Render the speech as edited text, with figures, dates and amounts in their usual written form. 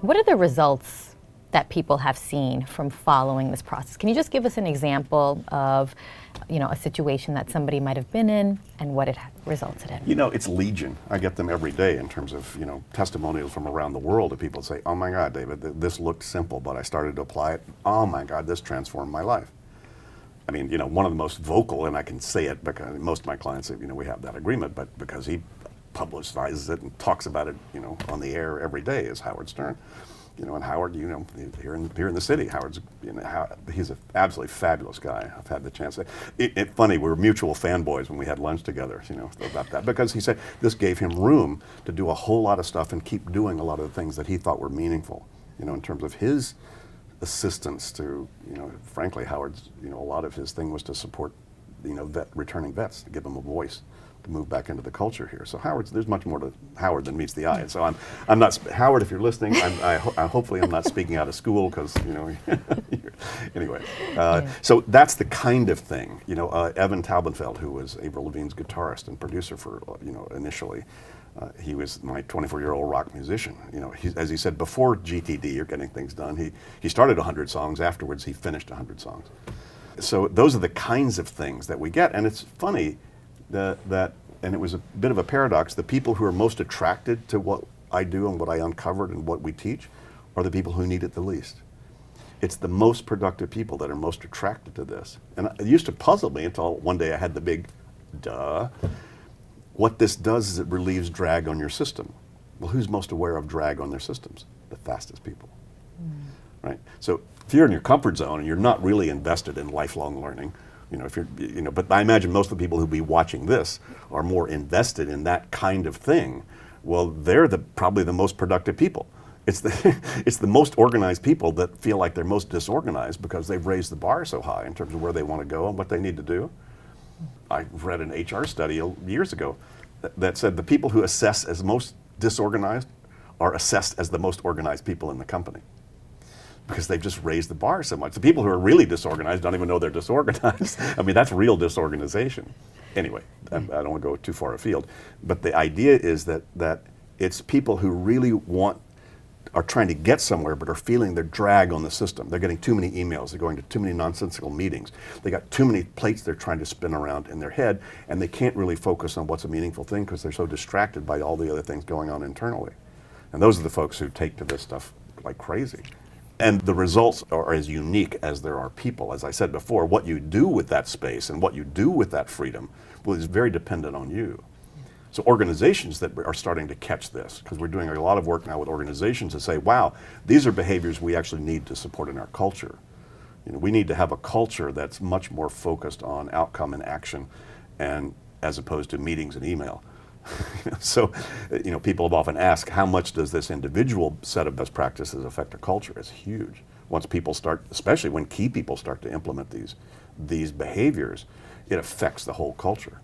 What are the results that people have seen from following this process? Can you just give us an example of, a situation that somebody might have been in and what it resulted in? It's legion. I get them every day in terms of, testimonials from around the world of people say, oh my God, David, this looked simple, but I started to apply it. Oh my God, this transformed my life. I mean, one of the most vocal, and I can say it because most of my clients say, we have that agreement, but because he publicizes it and talks about it, on the air every day is Howard Stern. And Howard, here in the city, Howard's, he's an absolutely fabulous guy. I've had the chance. It's funny, we were mutual fanboys when we had lunch together, about that, because he said this gave him room to do a whole lot of stuff and keep doing a lot of the things that he thought were meaningful, in terms of his assistance to, frankly, Howard's, a lot of his thing was to support, returning vets, to give them a voice, to move back into the culture here. So there's much more to Howard than meets the eye. And so I'm not, Howard, if you're listening, hopefully I'm not speaking out of school because, anyway. So that's the kind of thing, Evan Taubenfeld, who was Avril Lavigne's guitarist and producer for, initially, he was my 24-year-old rock musician. As he said, before GTD, you're getting things done, he started 100 songs. Afterwards, he finished 100 songs. So those are the kinds of things that we get. And it's funny, and it was a bit of a paradox, the people who are most attracted to what I do and what I uncovered and what we teach are the people who need it the least. It's the most productive people that are most attracted to this. And it used to puzzle me until one day I had the big duh. What this does is it relieves drag on your system. Well, who's most aware of drag on their systems? The fastest people, right? So if you're in your comfort zone and you're not really invested in lifelong learning, but I imagine most of the people who'll be watching this are more invested in that kind of thing. Well, they're probably the most productive people. It's the most organized people that feel like they're most disorganized because they've raised the bar so high in terms of where they want to go and what they need to do. I read an HR study years ago that said the people who assess as most disorganized are assessed as the most organized people in the company, because they've just raised the bar so much. The people who are really disorganized don't even know they're disorganized. I mean, that's real disorganization. Anyway, I don't want to go too far afield, but the idea is that it's people who really are trying to get somewhere but are feeling their drag on the system. They're getting too many emails, they're going to too many nonsensical meetings, they got too many plates they're trying to spin around in their head, and they can't really focus on what's a meaningful thing because they're so distracted by all the other things going on internally. And those are the folks who take to this stuff like crazy. And the results are as unique as there are people. As I said before, what you do with that space and what you do with that freedom is very dependent on you. So organizations that are starting to catch this, because we're doing a lot of work now with organizations to say, wow, these are behaviors we actually need to support in our culture. We need to have a culture that's much more focused on outcome and action, and as opposed to meetings and email. So, people have often asked, how much does this individual set of best practices affect a culture? It's huge. Once people start, especially when key people start to implement these behaviors, it affects the whole culture.